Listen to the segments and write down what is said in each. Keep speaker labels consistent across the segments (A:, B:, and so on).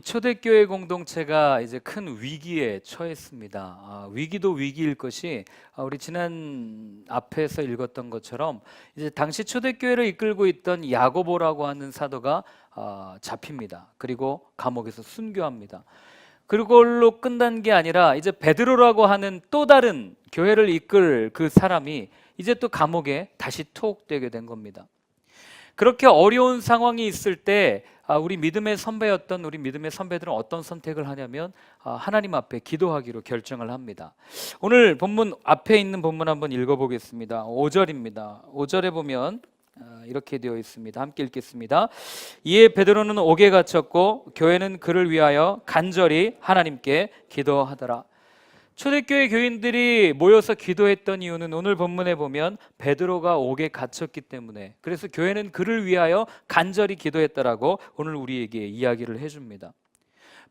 A: 초대교회 공동체가 이제 큰 위기에 처했습니다. 위기도 위기일 것이 우리 지난 앞에서 읽었던 것처럼 이제 당시 초대교회를 이끌고 있던 야고보라고 하는 사도가 잡힙니다. 그리고 감옥에서 순교합니다. 그걸로 끝난 게 아니라 이제 베드로라고 하는 또 다른 교회를 이끌 그 사람이 이제 또 감옥에 다시 투옥되게 된 겁니다. 그렇게 어려운 상황이 있을 때 우리 믿음의 선배였던 우리 믿음의 선배들은 어떤 선택을 하냐면 하나님 앞에 기도하기로 결정을 합니다. 오늘 본문 앞에 있는 본문 한번 읽어보겠습니다. 5절입니다. 5절에 보면 이렇게 되어 있습니다. 함께 읽겠습니다. 이에 베드로는 옥에 갇혔고 교회는 그를 위하여 간절히 하나님께 기도하더라. 초대교회 교인들이 모여서 기도했던 이유는 오늘 본문에 보면 베드로가 옥에 갇혔기 때문에, 그래서 교회는 그를 위하여 간절히 기도했다라고 오늘 우리에게 이야기를 해줍니다.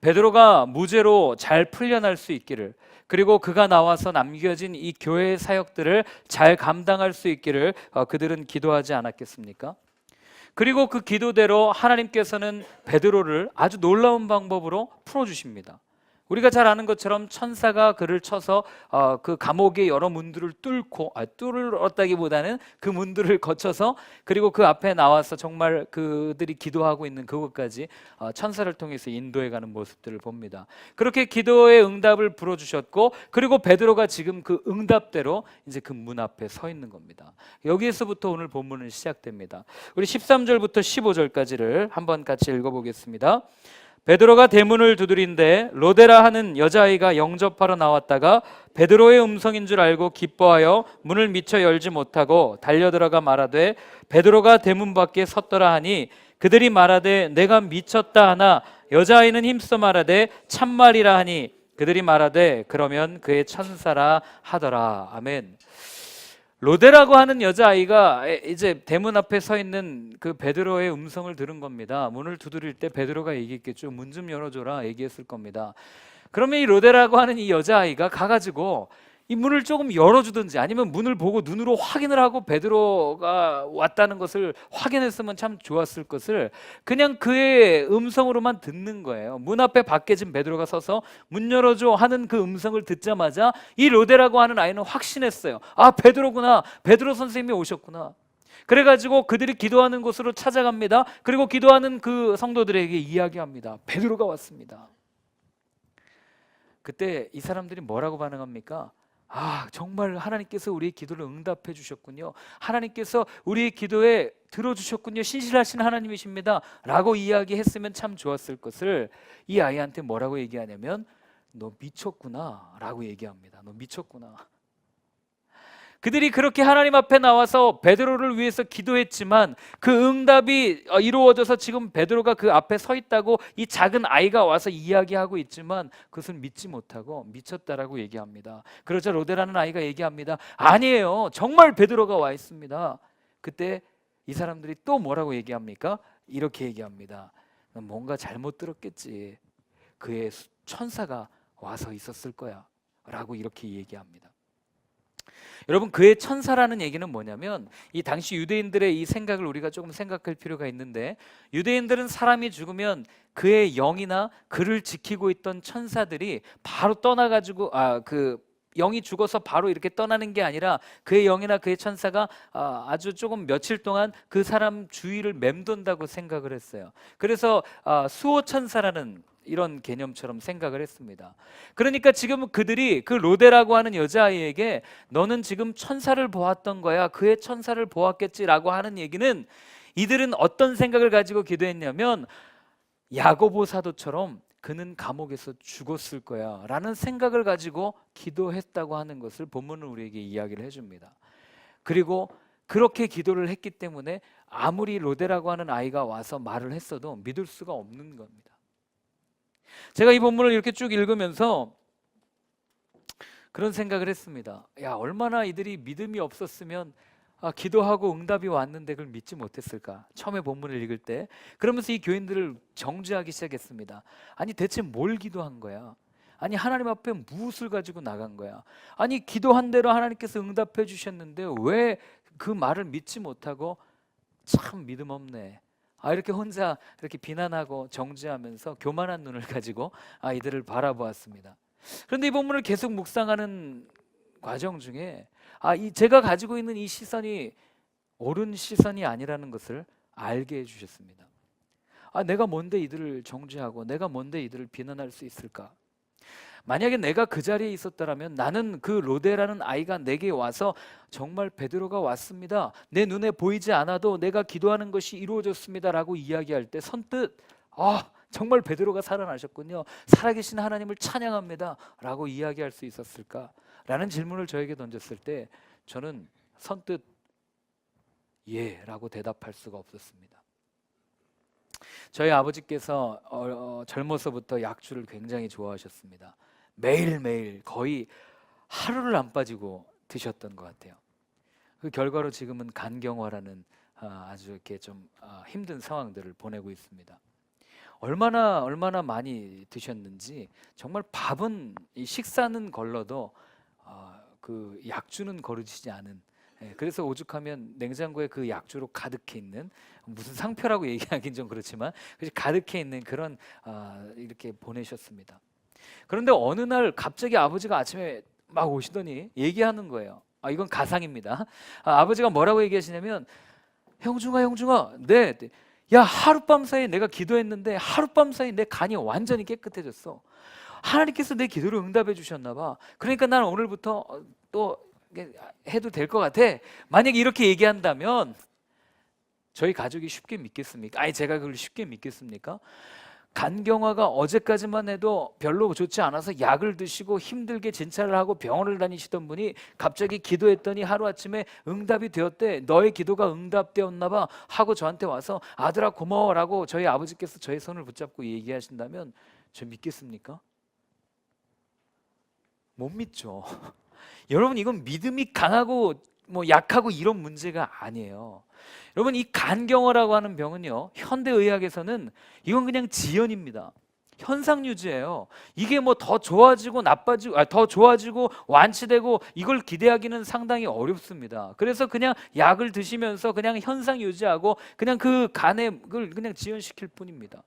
A: 베드로가 무죄로 잘 풀려날 수 있기를, 그리고 그가 나와서 남겨진 이 교회의 사역들을 잘 감당할 수 있기를 그들은 기도하지 않았겠습니까? 그리고 그 기도대로 하나님께서는 베드로를 아주 놀라운 방법으로 풀어주십니다. 우리가 잘 아는 것처럼 천사가 그를 쳐서 그 감옥의 여러 문들을 뚫었다기보다는 그 문들을 거쳐서, 그리고 그 앞에 나와서 정말 그들이 기도하고 있는 그곳까지 천사를 통해서 인도해가는 모습들을 봅니다. 그렇게 기도의 응답을 불어주셨고, 그리고 베드로가 지금 그 응답대로 이제 그 문 앞에 서 있는 겁니다. 여기에서부터 오늘 본문은 시작됩니다. 우리 13절부터 15절까지를 한번 같이 읽어보겠습니다. 베드로가 대문을 두드린데 로데라 하는 여자아이가 영접하러 나왔다가 베드로의 음성인 줄 알고 기뻐하여 문을 미처 열지 못하고 달려들어가 말하되 베드로가 대문 밖에 섰더라 하니 그들이 말하되 내가 미쳤다 하나 여자아이는 힘써 말하되 참말이라 하니 그들이 말하되 그러면 그의 천사라 하더라. 아멘. 로데라고 하는 여자아이가 이제 대문 앞에 서 있는 그 베드로의 음성을 들은 겁니다. 문을 두드릴 때 베드로가 얘기했겠죠. 문 좀 열어줘라 얘기했을 겁니다. 그러면 이 로데라고 하는 이 여자아이가 가가지고 이 문을 조금 열어주든지, 아니면 문을 보고 눈으로 확인을 하고 베드로가 왔다는 것을 확인했으면 참 좋았을 것을 그냥 그의 음성으로만 듣는 거예요. 문 앞에 밖에 지금 베드로가 서서 문 열어줘 하는 그 음성을 듣자마자 이 로데라고 하는 아이는 확신했어요. 아, 베드로구나. 베드로 선생님이 오셨구나. 그래가지고 그들이 기도하는 곳으로 찾아갑니다. 그리고 기도하는 그 성도들에게 이야기합니다. 베드로가 왔습니다. 그때 이 사람들이 뭐라고 반응합니까? 정말 하나님께서 우리의 기도를 응답해 주셨군요. 하나님께서 우리의 기도에 들어주셨군요. 신실하신 하나님이십니다 라고 이야기했으면 참 좋았을 것을 이 아이한테 뭐라고 얘기하냐면 너 미쳤구나 라고 얘기합니다. 너 미쳤구나. 그들이 그렇게 하나님 앞에 나와서 베드로를 위해서 기도했지만 그 응답이 이루어져서 지금 베드로가 그 앞에 서 있다고 이 작은 아이가 와서 이야기하고 있지만 그것을 믿지 못하고 미쳤다라고 얘기합니다. 그러자 로데라는 아이가 얘기합니다. 아니에요. 정말 베드로가 와 있습니다. 그때 이 사람들이 또 뭐라고 얘기합니까? 이렇게 얘기합니다. 뭔가 잘못 들었겠지. 그의 천사가 와서 있었을 거야 라고 이렇게 얘기합니다. 여러분, 그의 천사라는 얘기는 뭐냐면 이 당시 유대인들의 이 생각을 우리가 조금 생각할 필요가 있는데, 유대인들은 사람이 죽으면 그의 영이나 그를 지키고 있던 천사들이 바로 떠나가지고 그 영이 죽어서 바로 이렇게 떠나는 게 아니라 그의 영이나 그의 천사가 아주 조금 며칠 동안 그 사람 주위를 맴돈다고 생각을 했어요. 그래서 수호천사라는 이런 개념처럼 생각을 했습니다. 그러니까 지금 그들이 그 로데라고 하는 여자아이에게 너는 지금 천사를 보았던 거야, 그의 천사를 보았겠지라고 하는 얘기는, 이들은 어떤 생각을 가지고 기도했냐면 야고보 사도처럼 그는 감옥에서 죽었을 거야 라는 생각을 가지고 기도했다고 하는 것을 본문은 우리에게 이야기를 해줍니다. 그리고 그렇게 기도를 했기 때문에 아무리 로데라고 하는 아이가 와서 말을 했어도 믿을 수가 없는 겁니다. 제가 이 본문을 이렇게 쭉 읽으면서 그런 생각을 했습니다. 얼마나 이들이 믿음이 없었으면 기도하고 응답이 왔는데 그걸 믿지 못했을까. 처음에 본문을 읽을 때 그러면서 이 교인들을 정죄하기 시작했습니다. 아니 대체 뭘 기도한 거야? 아니 하나님 앞에 무엇을 가지고 나간 거야? 아니 기도한 대로 하나님께서 응답해 주셨는데 왜 그 말을 믿지 못하고 참 믿음 없네, 이렇게 혼자 이렇게 비난하고 정죄하면서 교만한 눈을 가지고 이들을 바라보았습니다. 그런데 이 본문을 계속 묵상하는 과정 중에 제가 가지고 있는 이 시선이 옳은 시선이 아니라는 것을 알게 해주셨습니다. 내가 뭔데 이들을 정죄하고 내가 뭔데 이들을 비난할 수 있을까? 만약에 내가 그 자리에 있었더라면 나는 그 로데라는 아이가 내게 와서 정말 베드로가 왔습니다, 내 눈에 보이지 않아도 내가 기도하는 것이 이루어졌습니다 라고 이야기할 때 선뜻 정말 베드로가 살아나셨군요, 살아계신 하나님을 찬양합니다 라고 이야기할 수 있었을까? 라는 질문을 저에게 던졌을 때 저는 선뜻 예 라고 대답할 수가 없었습니다. 저희 아버지께서 젊어서부터 약주를 굉장히 좋아하셨습니다. 매일매일 거의 하루를 안 빠지고 드셨던 것 같아요. 그 결과로 지금은 간경화라는 아주 이렇게 좀 힘든 상황들을 보내고 있습니다. 얼마나 많이 드셨는지 정말 밥은 이 식사는 걸러도 그 약주는 거르시지 않은, 그래서 오죽하면 냉장고에 그 약주로 가득해 있는, 무슨 상표라고 얘기하긴 좀 그렇지만 가득해 있는 그런 이렇게 보내셨습니다. 그런데 어느 날 갑자기 아버지가 아침에 막 오시더니 얘기하는 거예요. 이건 가상입니다. 아버지가 뭐라고 얘기하시냐면 형중아 네. 야, 하룻밤 사이에 내가 기도했는데 하룻밤 사이에 내 간이 완전히 깨끗해졌어. 하나님께서 내 기도를 응답해 주셨나 봐. 그러니까 나는 오늘부터 또 해도 될 것 같아. 만약에 이렇게 얘기한다면 저희 가족이 쉽게 믿겠습니까? 제가 그걸 쉽게 믿겠습니까? 간경화가 어제까지만 해도 별로 좋지 않아서 약을 드시고 힘들게 진찰을 하고 병원을 다니시던 분이 갑자기 기도했더니 하루아침에 응답이 되었대. 너의 기도가 응답되었나 봐 하고 저한테 와서 아들아 고마워라고 저희 아버지께서 저의 손을 붙잡고 얘기하신다면 저 믿겠습니까? 못 믿죠. 여러분, 이건 믿음이 강하고 약하고 이런 문제가 아니에요. 여러분, 이 간경화라고 하는 병은요, 현대의학에서는 이건 그냥 지연입니다. 현상유지예요. 이게 더 좋아지고 나빠지고 더 좋아지고 완치되고 이걸 기대하기는 상당히 어렵습니다. 그래서 그냥 약을 드시면서 그냥 현상 유지하고 그냥 그 간에 그걸 그냥 지연시킬 뿐입니다.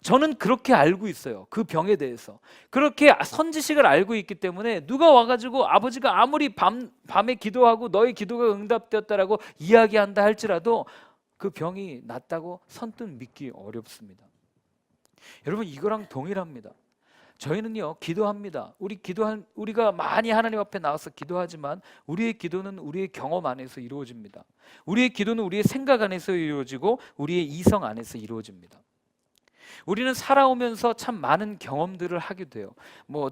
A: 저는 그렇게 알고 있어요. 그 병에 대해서 그렇게 선지식을 알고 있기 때문에 누가 와가지고 아버지가 아무리 밤에 기도하고 너의 기도가 응답되었다라고 이야기한다 할지라도 그 병이 낫다고 선뜻 믿기 어렵습니다. 여러분, 이거랑 동일합니다. 저희는요 기도합니다. 우리가 많이 하나님 앞에 나와서 기도하지만 우리의 기도는 우리의 경험 안에서 이루어집니다. 우리의 기도는 우리의 생각 안에서 이루어지고 우리의 이성 안에서 이루어집니다. 우리는 살아오면서 참 많은 경험들을 하게 돼요.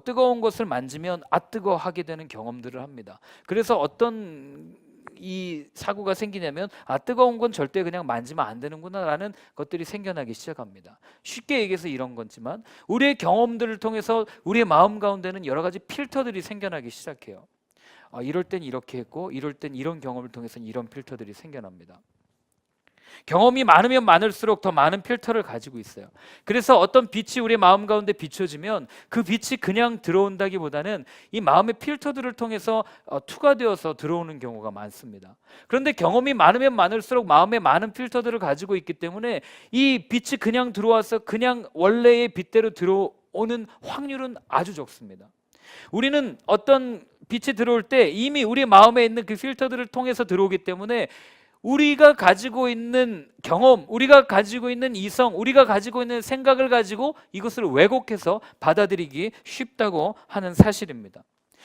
A: 뜨거운 것을 만지면 뜨거워 하게 되는 경험들을 합니다. 그래서 어떤 이 사고가 생기냐면 뜨거운 건 절대 그냥 만지면 안 되는구나 라는 것들이 생겨나기 시작합니다. 쉽게 얘기해서 이런 거지만 우리의 경험들을 통해서 우리의 마음 가운데는 여러 가지 필터들이 생겨나기 시작해요. 이럴 땐 이렇게 했고 이럴 땐 이런 경험을 통해서 이런 필터들이 생겨납니다. 경험이 많으면 많을수록 더 많은 필터를 가지고 있어요. 그래서 어떤 빛이 우리 마음 가운데 비춰지면 그 빛이 그냥 들어온다기보다는 이 마음의 필터들을 통해서 투과되어서 들어오는 경우가 많습니다. 그런데 경험이 많으면 많을수록 마음에 많은 필터들을 가지고 있기 때문에 이 빛이 그냥 들어와서 그냥 원래의 빛대로 들어오는 확률은 아주 적습니다. 우리는 어떤 빛이 들어올 때 이미 우리 마음에 있는 그 필터들을 통해서 들어오기 때문에 우리가 가지고 있는 경험, 우리가 가지고 있는 이성, 우리가 가지고 있는 생각을 가지고 이것을 왜곡해서 받아들이기 쉽다고 하는 사실입니다.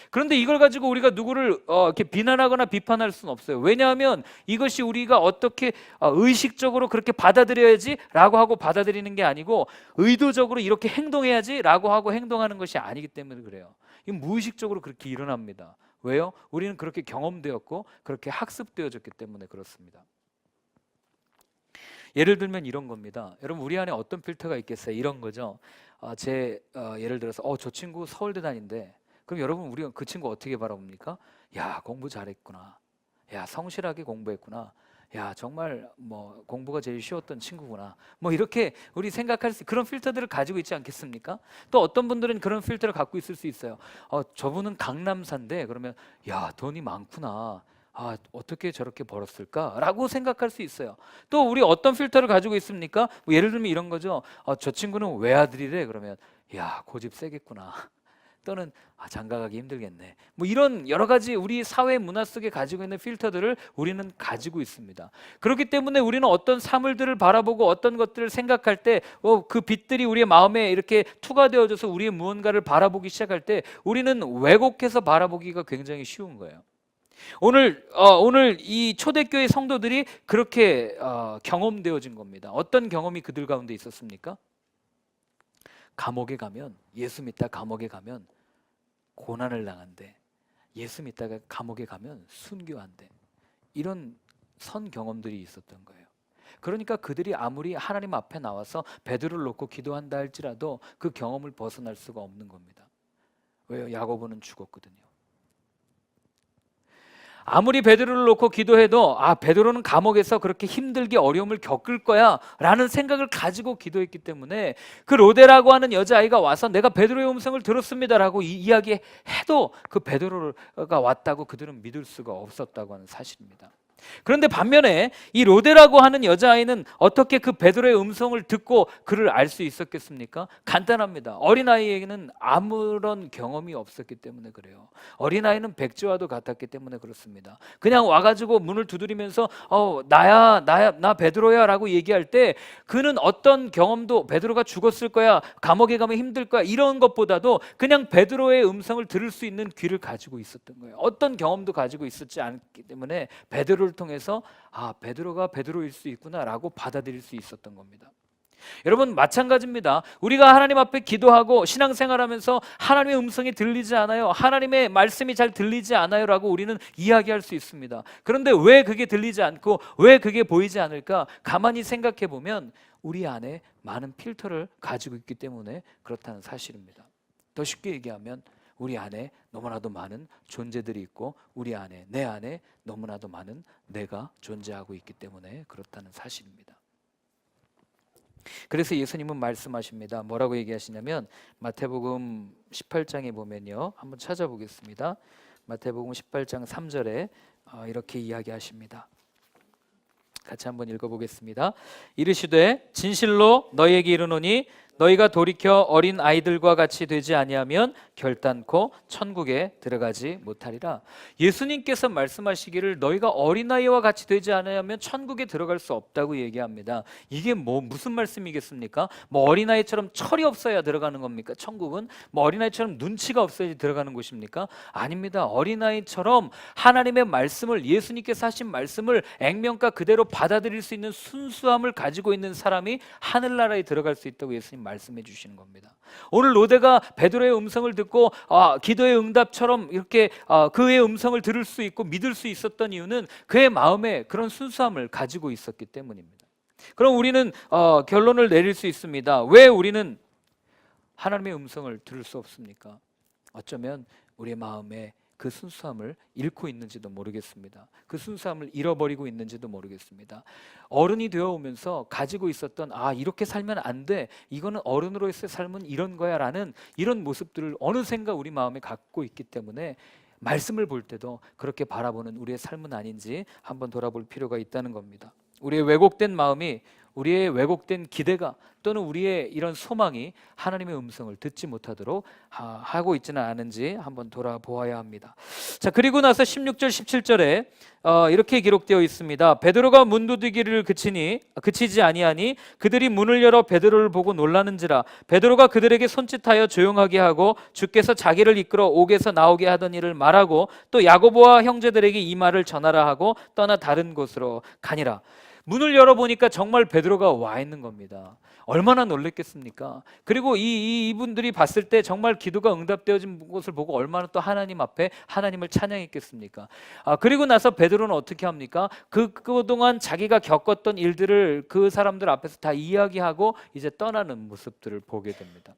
A: 그런데 이걸 가지고 우리가 누구를 이렇게 비난하거나 비판할 수는 없어요. 왜냐하면 이것이 우리가 어떻게 의식적으로 그렇게 받아들여야지 라고 하고 받아들이는 게 아니고 의도적으로 이렇게 행동해야지 라고 하고 행동하는 것이 아니기 때문에 그래요. 이건 무의식적으로 그렇게 일어납니다. 왜요? 우리는 그렇게 경험되었고 그렇게 학습되어졌기 때문에 그렇습니다. 예를 들면 이런 겁니다. 여러분, 우리 안에 어떤 필터가 있겠어요? 이런 거죠. 예를 들어서 저 친구 서울대 다닌대. 그럼 여러분, 우리가 그 친구 어떻게 바라봅니까? 야, 공부 잘했구나. 야, 성실하게 공부했구나. 야, 정말 공부가 제일 쉬웠던 친구구나. 이렇게 우리 생각할 수 그런 필터들을 가지고 있지 않겠습니까? 또 어떤 분들은 그런 필터를 갖고 있을 수 있어요. 저분은 강남사인데 그러면 야, 돈이 많구나. 아, 어떻게 저렇게 벌었을까라고 생각할 수 있어요. 또 우리 어떤 필터를 가지고 있습니까? 뭐 예를 들면 이런 거죠. 저 친구는 외아들이래. 그러면 야, 고집 세겠구나. 또는 장가가기 힘들겠네. 뭐 이런 여러 가지 우리 사회 문화 속에 가지고 있는 필터들을 우리는 가지고 있습니다. 그렇기 때문에 우리는 어떤 사물들을 바라보고 어떤 것들을 생각할 때 그 빛들이 우리의 마음에 이렇게 투과되어져서 우리의 무언가를 바라보기 시작할 때 우리는 왜곡해서 바라보기가 굉장히 쉬운 거예요. 오늘 이 초대교회 성도들이 그렇게 경험되어진 겁니다. 어떤 경험이 그들 가운데 있었습니까? 감옥에 가면, 예수 믿다 감옥에 가면 고난을 당한대. 예수 믿다가 감옥에 가면 순교한대. 이런 선 경험들이 있었던 거예요. 그러니까 그들이 아무리 하나님 앞에 나와서 베드로를 놓고 기도한다 할지라도 그 경험을 벗어날 수가 없는 겁니다. 왜요? 야고보는 죽었거든요. 아무리 베드로를 놓고 기도해도 베드로는 감옥에서 그렇게 힘들게 어려움을 겪을 거야 라는 생각을 가지고 기도했기 때문에 그 로데라고 하는 여자아이가 와서 내가 베드로의 음성을 들었습니다 라고 이야기해도 그 베드로가 왔다고 그들은 믿을 수가 없었다고 하는 사실입니다. 그런데 반면에 이 로데라고 하는 여자아이는 어떻게 그 베드로의 음성을 듣고 그를 알 수 있었겠습니까? 간단합니다. 어린아이에게는 아무런 경험이 없었기 때문에 그래요. 어린아이는 백지와도 같았기 때문에 그렇습니다. 그냥 와가지고 문을 두드리면서 나야 나 베드로야 라고 얘기할 때 그는 어떤 경험도 베드로가 죽었을 거야, 감옥에 가면 힘들 거야 이런 것보다도 그냥 베드로의 음성을 들을 수 있는 귀를 가지고 있었던 거예요. 어떤 경험도 가지고 있었지 않기 때문에 베드로를 통해서 베드로가 베드로일 수 있구나라고 받아들일 수 있었던 겁니다. 여러분 마찬가지입니다. 우리가 하나님 앞에 기도하고 신앙생활하면서 하나님의 음성이 들리지 않아요, 하나님의 말씀이 잘 들리지 않아요 라고 우리는 이야기할 수 있습니다. 그런데 왜 그게 들리지 않고 왜 그게 보이지 않을까? 가만히 생각해 보면 우리 안에 많은 필터를 가지고 있기 때문에 그렇다는 사실입니다. 더 쉽게 얘기하면 우리 안에 너무나도 많은 존재들이 있고 우리 안에, 내 안에 너무나도 많은 내가 존재하고 있기 때문에 그렇다는 사실입니다. 그래서 예수님은 말씀하십니다. 뭐라고 얘기하시냐면 마태복음 18장에 보면요, 한번 찾아보겠습니다. 마태복음 18장 3절에 이렇게 이야기하십니다. 같이 한번 읽어보겠습니다. 이르시되 진실로 너희에게 이르노니 너희가 돌이켜 어린 아이들과 같이 되지 아니하면 결단코 천국에 들어가지 못하리라. 예수님께서 말씀하시기를 너희가 어린아이와 같이 되지 않으면 천국에 들어갈 수 없다고 얘기합니다. 이게 무슨 말씀이겠습니까? 어린아이처럼 철이 없어야 들어가는 겁니까? 천국은 어린아이처럼 눈치가 없어야지 들어가는 곳입니까? 아닙니다. 어린아이처럼 하나님의 말씀을, 예수님께서 하신 말씀을 액면가 그대로 받아들일 수 있는 순수함을 가지고 있는 사람이 하늘나라에 들어갈 수 있다고 예수님 말씀해 주시는 겁니다. 오늘 로데가 베드로의 음성을 듣고 기도의 응답처럼 이렇게 그의 음성을 들을 수 있고 믿을 수 있었던 이유는 그의 마음에 그런 순수함을 가지고 있었기 때문입니다. 그럼 우리는 결론을 내릴 수 있습니다. 왜 우리는 하나님의 음성을 들을 수 없습니까? 어쩌면 우리의 마음에 그 순수함을 잃고 있는지도 모르겠습니다. 그 순수함을 잃어버리고 있는지도 모르겠습니다. 어른이 되어 오면서 가지고 있었던 이렇게 살면 안 돼, 이거는 어른으로서의 삶은 이런 거야 라는 이런 모습들을 어느샌가 우리 마음에 갖고 있기 때문에 말씀을 볼 때도 그렇게 바라보는 우리의 삶은 아닌지 한번 돌아볼 필요가 있다는 겁니다. 우리의 왜곡된 마음이, 우리의 왜곡된 기대가 또는 우리의 이런 소망이 하나님의 음성을 듣지 못하도록 하고 있지는 않은지 한번 돌아보아야 합니다. 자, 그리고 나서 16절 17절에 이렇게 기록되어 있습니다. 베드로가 문 두드기를 그치지 아니하니 그들이 문을 열어 베드로를 보고 놀라는지라. 베드로가 그들에게 손짓하여 조용하게 하고 주께서 자기를 이끌어 옥에서 나오게 하던 일을 말하고 또 야고보와 형제들에게 이 말을 전하라 하고 떠나 다른 곳으로 가니라. 문을 열어보니까 정말 베드로가 와 있는 겁니다. 얼마나 놀랬겠습니까? 그리고 이분들이 봤을 때 정말 기도가 응답되어진 것을 보고 얼마나 또 하나님 앞에 하나님을 찬양했겠습니까? 그리고 나서 베드로는 어떻게 합니까? 그동안 자기가 겪었던 일들을 그 사람들 앞에서 다 이야기하고 이제 떠나는 모습들을 보게 됩니다.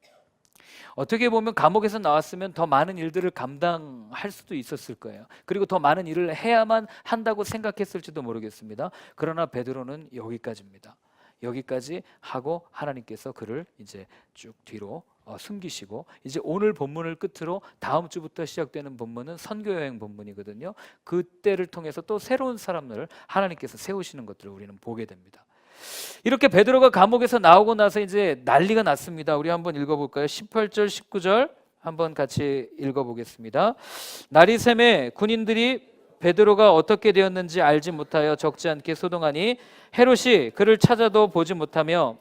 A: 어떻게 보면 감옥에서 나왔으면 더 많은 일들을 감당할 수도 있었을 거예요. 그리고 더 많은 일을 해야만 한다고 생각했을지도 모르겠습니다. 그러나 베드로는 여기까지입니다. 여기까지 하고 하나님께서 그를 이제 쭉 뒤로 숨기시고, 이제 오늘 본문을 끝으로 다음 주부터 시작되는 본문은 선교여행 본문이거든요. 그때를 통해서 또 새로운 사람들을 하나님께서 세우시는 것들을 우리는 보게 됩니다. 이렇게 베드로가 감옥에서 나오고 나서 이제 난리가 났습니다. 우리 한번 읽어볼까요? 18절 19절 한번 같이 읽어보겠습니다. 날이 새매 군인들이 베드로가 어떻게 되었는지 알지 못하여 적지 않게 소동하니 헤롯이 그를 찾아도 보지 못하며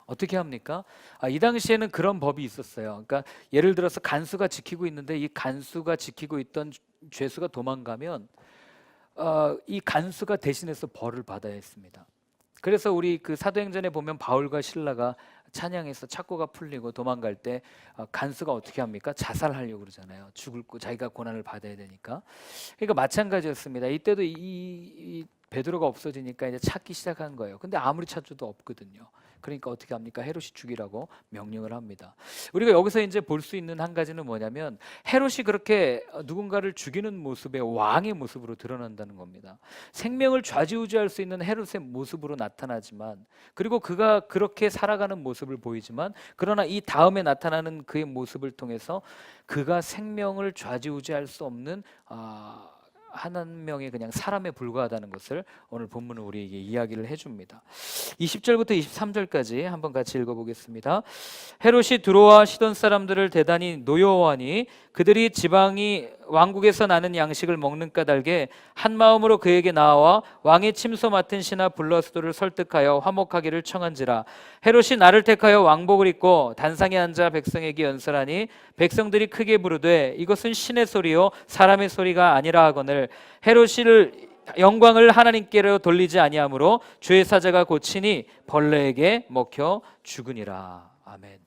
A: 어떻게 합니까? 이 당시에는 그런 법이 있었어요. 그러니까 예를 들어서 간수가 지키고 있는데 이 간수가 지키고 있던 죄수가 도망가면 이 간수가 대신해서 벌을 받아야 했습니다. 그래서 우리 그 사도행전에 보면 바울과 실라가 찬양해서 착고가 풀리고 도망갈 때 간수가 어떻게 합니까? 자살하려고 그러잖아요. 죽을 거 자기가 고난을 받아야 되니까. 그러니까 마찬가지였습니다. 이때도 이 베드로가 없어지니까 이제 찾기 시작한 거예요. 근데 아무리 찾아도 없거든요. 그러니까 어떻게 합니까? 헤롯이 죽이라고 명령을 합니다. 우리가 여기서 이제 볼 수 있는 한 가지는 뭐냐면 헤롯이 그렇게 누군가를 죽이는 모습의 왕의 모습으로 드러난다는 겁니다. 생명을 좌지우지할 수 있는 헤롯의 모습으로 나타나지만, 그리고 그가 그렇게 살아가는 모습을 보이지만, 그러나 이 다음에 나타나는 그의 모습을 통해서 그가 생명을 좌지우지할 수 없는 한 명의 그냥 사람에 불과하다는 것을 오늘 본문은 우리에게 이야기를 해줍니다. 20절부터 23절까지 한번 같이 읽어보겠습니다. 헤롯이 두로와 시돈 사람들을 대단히 노여워하니 그들이 지방이 왕국에서 나는 양식을 먹는 까닭에 한 마음으로 그에게 나와 왕의 침소 맡은 시나 블라스도를 설득하여 화목하기를 청한지라. 헤롯이 나를 택하여 왕복을 입고 단상에 앉아 백성에게 연설하니 백성들이 크게 부르되 이것은 신의 소리요 사람의 소리가 아니라 하거늘 헤롯을 영광을 하나님께로 돌리지 아니하므로 주의 사자가 고치니 벌레에게 먹혀 죽으니라. 아멘.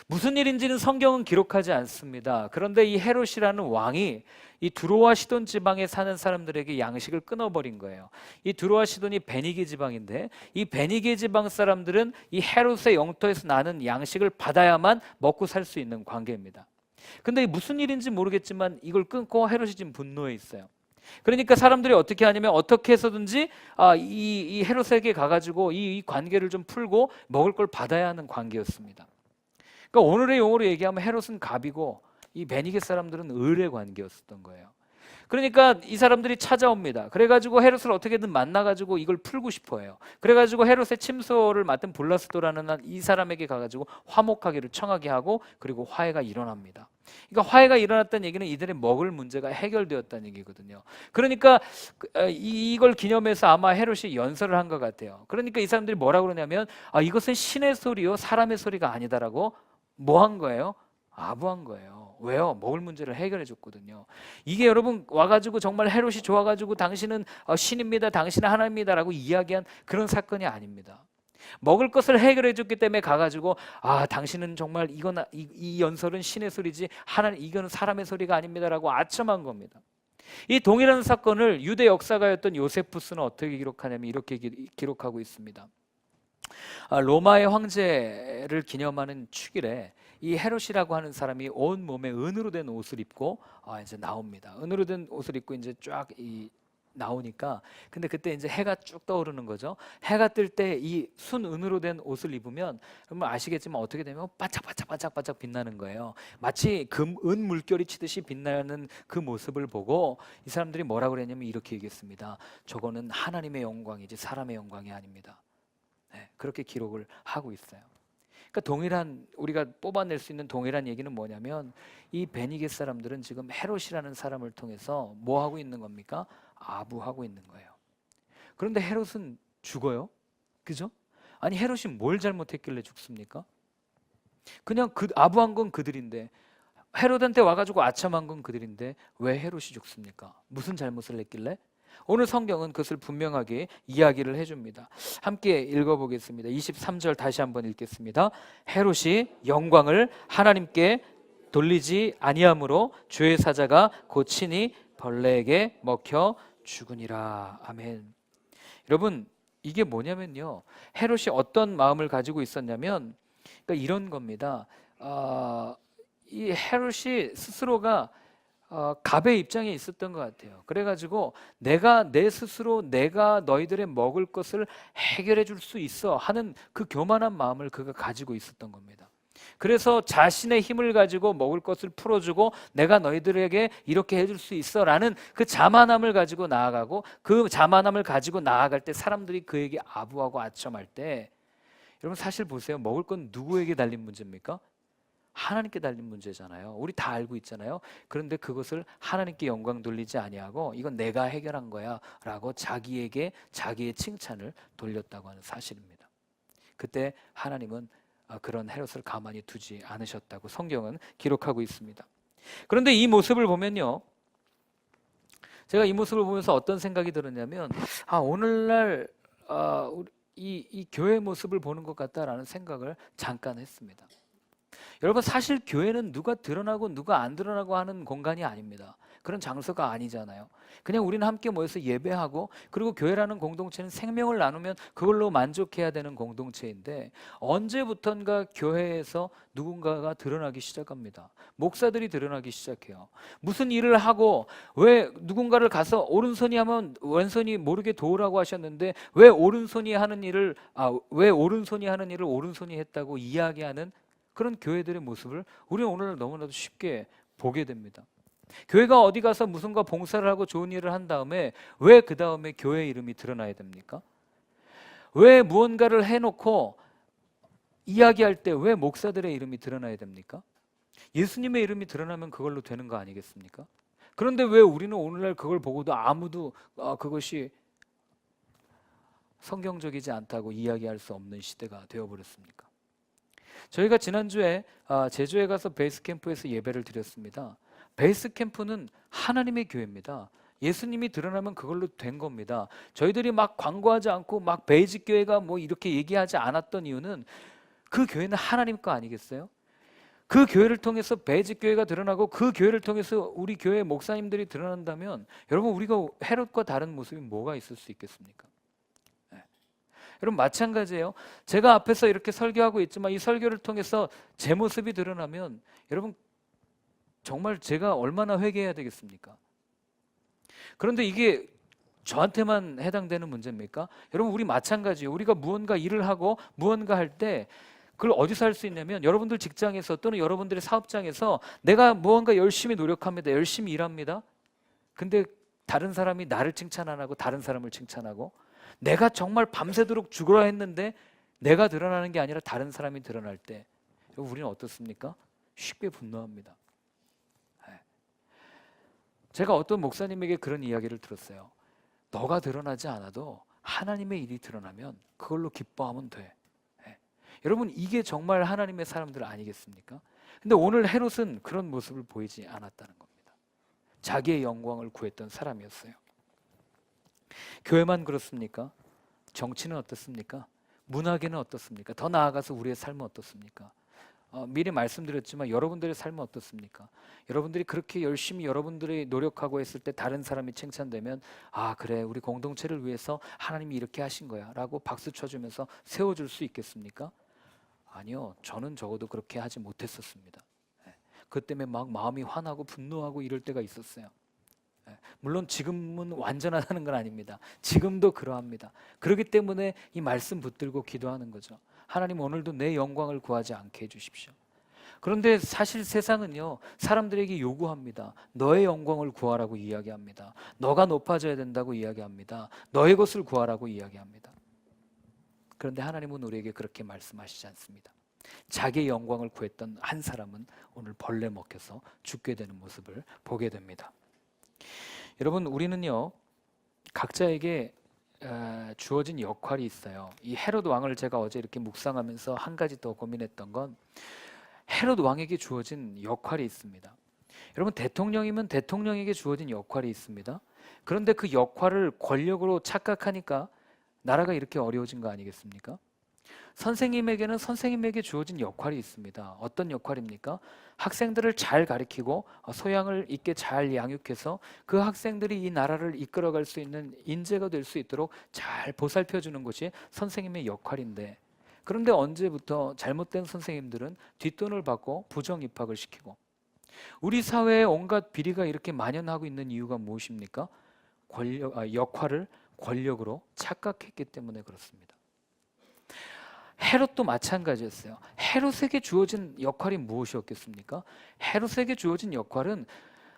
A: 무슨 일인지는 성경은 기록하지 않습니다. 그런데 이 헤롯이라는 왕이 이 두로와 시돈 지방에 사는 사람들에게 양식을 끊어버린 거예요. 이 두로와 시돈이 베니게 지방인데 이 베니게 지방 사람들은 이 헤롯의 영토에서 나는 양식을 받아야만 먹고 살 수 있는 관계입니다. 근데 무슨 일인지 모르겠지만 이걸 끊고 헤롯이 지금 분노해 있어요. 그러니까 사람들이 어떻게 하냐면 어떻게 해서든지 이 헤롯에게 가가지고 이 관계를 좀 풀고 먹을 걸 받아야 하는 관계였습니다. 그러니까 오늘의 용어로 얘기하면 헤롯은 갑이고 이 베니게 사람들은 을의 관계였었던 거예요. 그러니까 이 사람들이 찾아옵니다. 그래가지고 헤롯을 어떻게든 만나가지고 이걸 풀고 싶어해요. 그래가지고 헤롯의 침소를 맡은 블라스도라는 이 사람에게 가가지고 화목하기를 청하게 하고 그리고 화해가 일어납니다. 그러니까 화해가 일어났다는 얘기는 이들의 먹을 문제가 해결되었다는 얘기거든요. 그러니까 이걸 기념해서 아마 헤롯이 연설을 한 것 같아요. 그러니까 이 사람들이 뭐라고 그러냐면 이것은 신의 소리요 사람의 소리가 아니다라고 뭐 한 거예요? 아부한 거예요. 왜요? 먹을 문제를 해결해 줬거든요. 이게 여러분 와가지고 정말 헤롯이 좋아가지고 당신은 신입니다, 당신은 하나님이다라고 이야기한 그런 사건이 아닙니다. 먹을 것을 해결해 줬기 때문에 가가지고 당신은 정말 이 연설은 신의 소리지 하나님 이거는 사람의 소리가 아닙니다라고 아첨한 겁니다. 이 동일한 사건을 유대 역사가였던 요세푸스는 어떻게 기록하냐면 이렇게 기록하고 있습니다. 로마의 황제를 기념하는 축일에 이 헤롯이라고 하는 사람이 온 몸에 은으로 된 옷을 입고 이제 나옵니다. 은으로 된 옷을 입고 이제 쫙 나오니까 근데 그때 이제 해가 쭉 떠오르는 거죠. 해가 뜰 때 이 순은으로 된 옷을 입으면 여러분 아시겠지만 어떻게 되면 반짝반짝 빛나는 거예요. 마치 은 물결이 치듯이 빛나는 그 모습을 보고 이 사람들이 뭐라고 그랬냐면 이렇게 얘기했습니다. 저거는 하나님의 영광이지 사람의 영광이 아닙니다. 그렇게 기록을 하고 있어요. 그러니까 우리가 뽑아낼 수 있는 동일한 얘기는 뭐냐면 이 베니게 사람들은 지금 헤롯이라는 사람을 통해서 뭐 하고 있는 겁니까? 아부하고 있는 거예요. 그런데 헤롯은 죽어요. 그죠? 아니 헤롯이 뭘 잘못했길래 죽습니까? 그냥 아부한 건 그들인데 헤롯한테 와가지고 아첨한 건 그들인데 왜 헤롯이 죽습니까? 무슨 잘못을 했길래? 오늘 성경은 그것을 분명하게 이야기를 해줍니다. 함께 읽어보겠습니다. 23절 다시 한번 읽겠습니다. 헤롯이 영광을 하나님께 돌리지 아니하므로 주의 사자가 고치니 벌레에게 먹혀 죽으니라. 아멘. 여러분 이게 뭐냐면요, 헤롯이 어떤 마음을 가지고 있었냐면 그러니까 이런 겁니다. 이 헤롯이 스스로가 갑의 입장에 있었던 것 같아요. 그래가지고 내가 내 스스로 내가 너희들의 먹을 것을 해결해 줄 수 있어 하는 그 교만한 마음을 그가 가지고 있었던 겁니다. 그래서 자신의 힘을 가지고 먹을 것을 풀어주고 내가 너희들에게 이렇게 해줄 수 있어 라는 그 자만함을 가지고 나아가고, 그 자만함을 가지고 나아갈 때 사람들이 그에게 아부하고 아첨할 때, 여러분 사실 보세요. 먹을 건 누구에게 달린 문제입니까? 하나님께 달린 문제잖아요. 우리 다 알고 있잖아요. 그런데 그것을 하나님께 영광 돌리지 아니하고 이건 내가 해결한 거야 라고 자기에게 자기의 칭찬을 돌렸다고 하는 사실입니다. 그때 하나님은 그런 헤롯을 가만히 두지 않으셨다고 성경은 기록하고 있습니다. 그런데 이 모습을 보면요, 제가 이 모습을 보면서 어떤 생각이 들었냐면, 오늘날 이 교회 모습을 보는 것 같다라는 생각을 잠깐 했습니다. 여러분 사실 교회는 누가 드러나고 누가 안 드러나고 하는 공간이 아닙니다. 그런 장소가 아니잖아요. 그냥 우리는 함께 모여서 예배하고, 그리고 교회라는 공동체는 생명을 나누면 그걸로 만족해야 되는 공동체인데, 언제부턴가 교회에서 누군가가 드러나기 시작합니다. 목사들이 드러나기 시작해요. 무슨 일을 하고, 왜 누군가를 가서 오른손이 하면 왼손이 모르게 도우라고 하셨는데 왜 오른손이 하는 일을 오른손이 했다고 이야기하는 그런 교회들의 모습을 우리는 오늘 너무나도 쉽게 보게 됩니다. 교회가 어디 가서 무슨가 봉사를 하고 좋은 일을 한 다음에 왜 그 다음에 교회 이름이 드러나야 됩니까? 왜 무언가를 해놓고 이야기할 때 왜 목사들의 이름이 드러나야 됩니까? 예수님의 이름이 드러나면 그걸로 되는 거 아니겠습니까? 그런데 왜 우리는 오늘날 그걸 보고도 아무도 그것이 성경적이지 않다고 이야기할 수 없는 시대가 되어버렸습니까? 저희가 지난주에 제주에 가서 베이스캠프에서 예배를 드렸습니다. 베이스캠프는 하나님의 교회입니다. 예수님이 드러나면 그걸로 된 겁니다. 저희들이 막 광고하지 않고 막 베이직 교회가 뭐 이렇게 얘기하지 않았던 이유는 그 교회는 하나님 거 아니겠어요? 그 교회를 통해서 베이직 교회가 드러나고 그 교회를 통해서 우리 교회 목사님들이 드러난다면, 여러분 우리가 헤롯과 다른 모습이 뭐가 있을 수 있겠습니까? 여러분 마찬가지예요. 제가 앞에서 이렇게 설교하고 있지만 이 설교를 통해서 제 모습이 드러나면 여러분 정말 제가 얼마나 회개해야 되겠습니까? 그런데 이게 저한테만 해당되는 문제입니까? 여러분 우리 마찬가지예요. 우리가 무언가 일을 하고 무언가 할 때 그걸 어디서 할 수 있냐면, 여러분들 직장에서 또는 여러분들의 사업장에서 내가 무언가 열심히 노력합니다. 열심히 일합니다. 근데 다른 사람이 나를 칭찬 안 하고 다른 사람을 칭찬하고, 내가 정말 밤새도록 죽으라 했는데 내가 드러나는 게 아니라 다른 사람이 드러날 때 우리는 어떻습니까? 쉽게 분노합니다. 제가 어떤 목사님에게 그런 이야기를 들었어요. 너가 드러나지 않아도 하나님의 일이 드러나면 그걸로 기뻐하면 돼. 여러분 이게 정말 하나님의 사람들 아니겠습니까? 근데 오늘 헤롯은 그런 모습을 보이지 않았다는 겁니다. 자기의 영광을 구했던 사람이었어요. 교회만 그렇습니까? 정치는 어떻습니까? 문화계는 어떻습니까? 더 나아가서 우리의 삶은 어떻습니까? 미리 말씀드렸지만 여러분들의 삶은 어떻습니까? 여러분들이 그렇게 열심히 여러분들이 노력하고 했을 때 다른 사람이 칭찬되면, 그래 우리 공동체를 위해서 하나님이 이렇게 하신 거야 라고 박수 쳐주면서 세워줄 수 있겠습니까? 아니요, 저는 적어도 그렇게 하지 못했었습니다. 그것 때문에 막 마음이 화나고 분노하고 이럴 때가 있었어요. 물론 지금은 완전하다는 건 아닙니다. 지금도 그러합니다. 그렇기 때문에 이 말씀 붙들고 기도하는 거죠. 하나님 오늘도 내 영광을 구하지 않게 해주십시오. 그런데 사실 세상은요, 사람들에게 요구합니다. 너의 영광을 구하라고 이야기합니다. 너가 높아져야 된다고 이야기합니다. 너의 것을 구하라고 이야기합니다. 그런데 하나님은 우리에게 그렇게 말씀하시지 않습니다. 자기의 영광을 구했던 한 사람은 오늘 벌레 먹혀서 죽게 되는 모습을 보게 됩니다. 여러분 우리는요 각자에게 주어진 역할이 있어요. 이 헤롯 왕을 제가 어제 이렇게 묵상하면서 한 가지 더 고민했던 건, 헤롯 왕에게 주어진 역할이 있습니다. 여러분 대통령이면 대통령에게 주어진 역할이 있습니다. 그런데 그 역할을 권력으로 착각하니까 나라가 이렇게 어려워진 거 아니겠습니까? 선생님에게는 선생님에게 주어진 역할이 있습니다. 어떤 역할입니까? 학생들을 잘 가르치고 소양을 있게 잘 양육해서 그 학생들이 이 나라를 이끌어갈 수 있는 인재가 될 수 있도록 잘 보살펴주는 것이 선생님의 역할인데, 그런데 언제부터 잘못된 선생님들은 뒷돈을 받고 부정 입학을 시키고, 우리 사회에 온갖 비리가 이렇게 만연하고 있는 이유가 무엇입니까? 역할을 권력으로 착각했기 때문에 그렇습니다. 헤롯도 마찬가지였어요. 헤롯에게 주어진 역할이 무엇이었겠습니까? 헤롯에게 주어진 역할은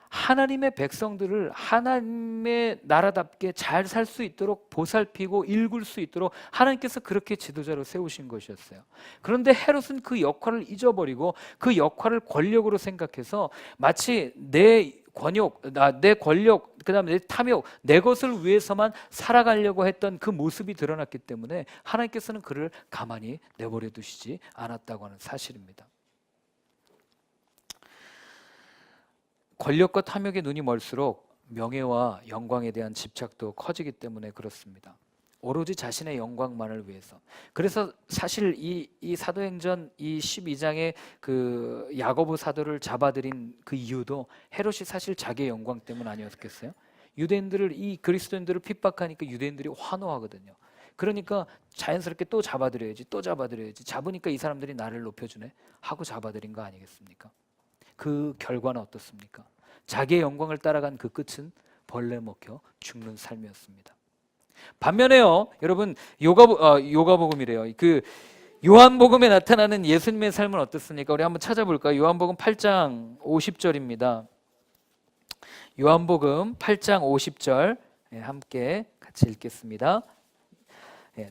A: 하나님의 백성들을 하나님의 나라답게 잘 살 수 있도록 보살피고 일굴 수 있도록 하나님께서 그렇게 지도자로 세우신 것이었어요. 그런데 헤롯은 그 역할을 잊어버리고 그 역할을 권력으로 생각해서 마치 내 권력, 그다음에 내 탐욕, 내 것을 위해서만 살아가려고 했던 그 모습이 드러났기 때문에 하나님께서는 그를 가만히 내버려 두시지 않았다고 하는 사실입니다. 권력과 탐욕에 눈이 멀수록 명예와 영광에 대한 집착도 커지기 때문에 그렇습니다. 오로지 자신의 영광만을 위해서. 그래서 사실 이 사도행전 이 12장의 그 야고보 사도를 잡아들인 그 이유도 헤롯이 사실 자기의 영광 때문 아니었겠어요? 유대인들을, 이 그리스도인들을 핍박하니까 유대인들이 환호하거든요. 그러니까 자연스럽게 또 잡아들여야지, 또 잡아들여야지. 잡으니까 이 사람들이 나를 높여주네 하고 잡아들인 거 아니겠습니까? 그 결과는 어떻습니까? 자기의 영광을 따라간 그 끝은 벌레 먹혀 죽는 삶이었습니다. 반면에요, 여러분, 요가복음이래요. 그 요한복음에 나타나는 예수님의 삶은 어떻습니까? 우리 한번 찾아볼까요? 요한복음 8장 50절입니다. 요한복음 8장 50절 함께 같이 읽겠습니다.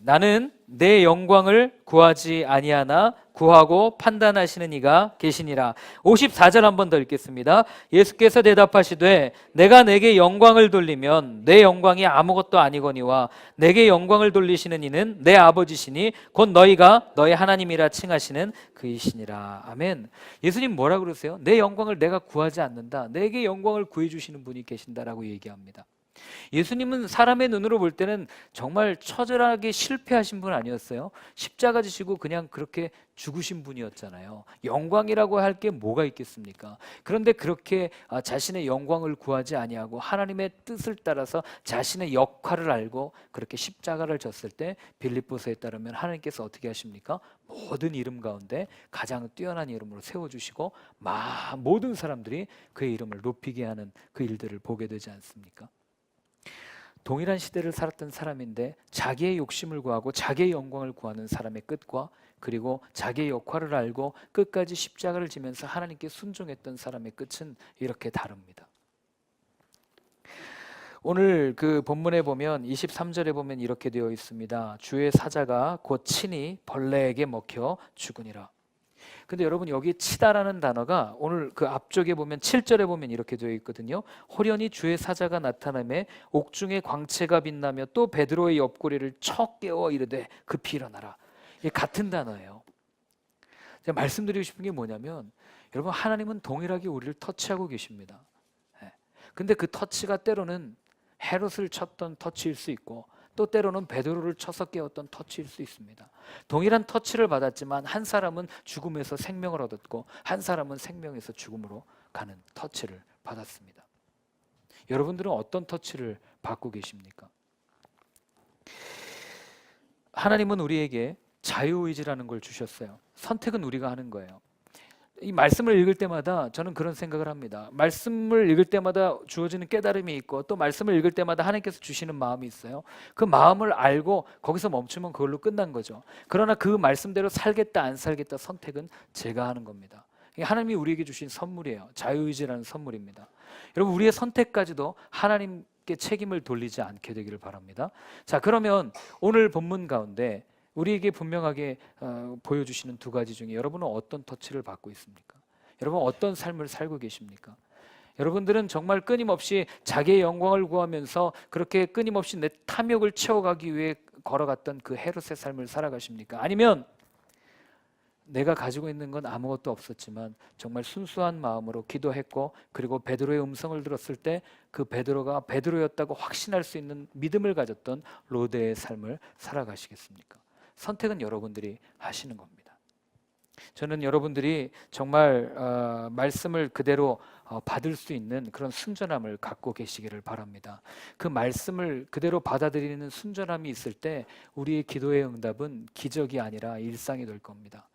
A: 나는 내 영광을 구하지 아니하나 구하고 판단하시는 이가 계시니라. 54절 한 번 더 읽겠습니다. 예수께서 대답하시되 내가 내게 영광을 돌리면 내 영광이 아무것도 아니거니와 내게 영광을 돌리시는 이는 내 아버지시니 곧 너희가 너희 하나님이라 칭하시는 그이시니라. 아멘. 예수님 뭐라 그러세요? 내 영광을 내가 구하지 않는다. 내게 영광을 구해 주시는 분이 계신다라고 얘기합니다. 예수님은 사람의 눈으로 볼 때는 정말 처절하게 실패하신 분 아니었어요? 십자가 지시고 그냥 그렇게 죽으신 분이었잖아요. 영광이라고 할 게 뭐가 있겠습니까? 그런데 그렇게 자신의 영광을 구하지 아니하고 하나님의 뜻을 따라서 자신의 역할을 알고 그렇게 십자가를 졌을 때 빌립보서에 따르면 하나님께서 어떻게 하십니까? 모든 이름 가운데 가장 뛰어난 이름으로 세워주시고 모든 사람들이 그의 이름을 높이게 하는 그 일들을 보게 되지 않습니까? 동일한 시대를 살았던 사람인데 자기의 욕심을 구하고 자기의 영광을 구하는 사람의 끝과 그리고 자기의 역할을 알고 끝까지 십자가를 지면서 하나님께 순종했던 사람의 끝은 이렇게 다릅니다. 오늘 그 본문에 보면 23절에 보면 이렇게 되어 있습니다. 주의 사자가 곧 친히 벌레에게 먹혀 죽으니라. 근데 여러분, 여기 치다라는 단어가 오늘 그 앞쪽에 보면 7절에 보면 이렇게 되어 있거든요. 호련히 주의 사자가 나타나매 옥중에 광채가 빛나며 또 베드로의 옆구리를 쳐 깨워 이르되 급히 일어나라. 이게 같은 단어예요. 제가 말씀드리고 싶은 게 뭐냐면, 여러분, 하나님은 동일하게 우리를 터치하고 계십니다. 근데 그 터치가 때로는 헤롯을 쳤던 터치일 수 있고 또 때로는 베드로를 쳐서 깨웠던 터치일 수 있습니다. 동일한 터치를 받았지만 한 사람은 죽음에서 생명을 얻었고 한 사람은 생명에서 죽음으로 가는 터치를 받았습니다. 여러분들은 어떤 터치를 받고 계십니까? 하나님은 우리에게 자유의지라는 걸 주셨어요. 선택은 우리가 하는 거예요. 이 말씀을 읽을 때마다 저는 그런 생각을 합니다. 말씀을 읽을 때마다 주어지는 깨달음이 있고 또 말씀을 읽을 때마다 하나님께서 주시는 마음이 있어요. 그 마음을 알고 거기서 멈추면 그걸로 끝난 거죠. 그러나 그 말씀대로 살겠다 안 살겠다 선택은 제가 하는 겁니다. 하나님이 우리에게 주신 선물이에요. 자유의지라는 선물입니다. 여러분, 우리의 선택까지도 하나님께 책임을 돌리지 않게 되기를 바랍니다. 자, 그러면 오늘 본문 가운데 우리에게 분명하게 보여주시는 두 가지 중에 여러분은 어떤 터치를 받고 있습니까? 여러분, 어떤 삶을 살고 계십니까? 여러분들은 정말 끊임없이 자기의 영광을 구하면서 그렇게 끊임없이 내 탐욕을 채워가기 위해 걸어갔던 그 헤롯의 삶을 살아가십니까? 아니면 내가 가지고 있는 건 아무것도 없었지만 정말 순수한 마음으로 기도했고 그리고 베드로의 음성을 들었을 때 그 베드로가 베드로였다고 확신할 수 있는 믿음을 가졌던 로데의 삶을 살아가시겠습니까? 선택은 여러분들이 하시는 겁니다. 저는 여러분들이 정말 말씀을 그대로 받을 수 있는 그런 순전함을 갖고 계시기를 바랍니다. 그 말씀을 그대로 받아들이는 순전함이 있을 때 우리의 기도의 응답은 기적이 아니라 일상이 될 겁니다.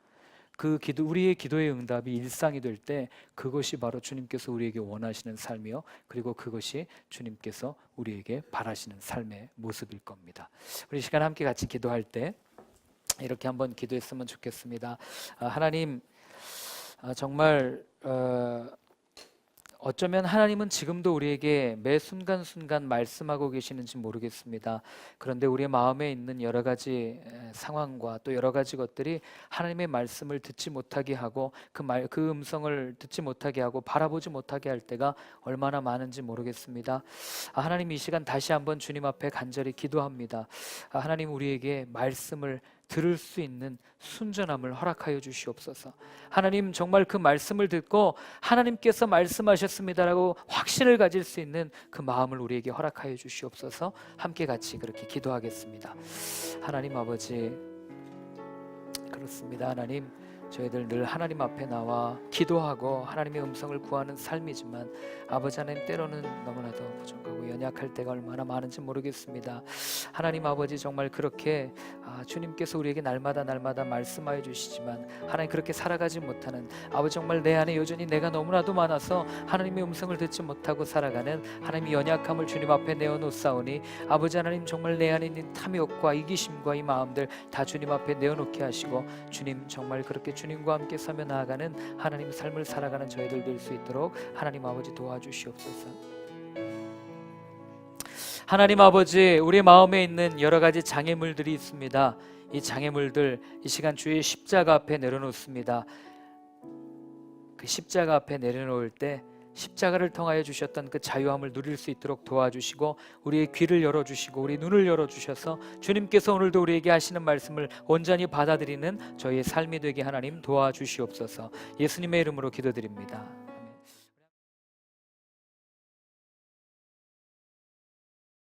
A: 우리의 기도의 응답이 일상이 될 때 그것이 바로 주님께서 우리에게 원하시는 삶이요, 그리고 그것이 주님께서 우리에게 바라시는 삶의 모습일 겁니다. 우리 시간 함께 같이 기도할 때 이렇게 한번 기도했으면 좋겠습니다. 하나님, 정말 어쩌면 하나님은 지금도 우리에게 매 순간순간 말씀하고 계시는지 모르겠습니다. 그런데 우리의 마음에 있는 여러 가지 상황과 또 여러 가지 것들이 하나님의 말씀을 듣지 못하게 하고 그 음성을 듣지 못하게 하고 바라보지 못하게 할 때가 얼마나 많은지 모르겠습니다. 하나님, 이 시간 다시 한번 주님 앞에 간절히 기도합니다. 하나님, 우리에게 말씀을 들을 수 있는 순전함을 허락하여 주시옵소서. 하나님, 정말 그 말씀을 듣고 하나님께서 말씀하셨습니다라고 확신을 가질 수 있는 그 마음을 우리에게 허락하여 주시옵소서. 함께 같이 그렇게 기도하겠습니다. 하나님 아버지, 그렇습니다. 하나님, 저희들 늘 하나님 앞에 나와 기도하고 하나님의 음성을 구하는 삶이지만 아버지 하나님, 때로는 너무나도 부족하고 연약할 때가 얼마나 많은지 모르겠습니다. 하나님 아버지, 정말 그렇게 주님께서 우리에게 날마다 말씀하여 주시지만 하나님, 그렇게 살아가지 못하는 아버지, 정말 내 안에 여전히 내가 너무나도 많아서 하나님의 음성을 듣지 못하고 살아가는 하나님의 연약함을 주님 앞에 내어놓사오니 아버지 하나님, 정말 내 안에 있는 탐욕과 이기심과 이 마음들 다 주님 앞에 내어놓게 하시고 주님, 정말 그렇게 주님과 함께 서며 나아가는 하나님 삶을 살아가는 저희들 될 수 있도록 하나님 아버지 도와주시옵소서. 하나님 아버지, 우리 마음에 있는 여러 가지 장애물들이 있습니다. 이 장애물들 이 시간 주의 십자가 앞에 내려놓습니다. 그 십자가 앞에 내려놓을 때 십자가를 통하여 주셨던 그 자유함을 누릴 수 있도록 도와주시고 우리의 귀를 열어주시고 우리 눈을 열어주셔서 주님께서 오늘도 우리에게 하시는 말씀을 온전히 받아들이는 저희의 삶이 되게 하나님 도와주시옵소서. 예수님의 이름으로 기도드립니다.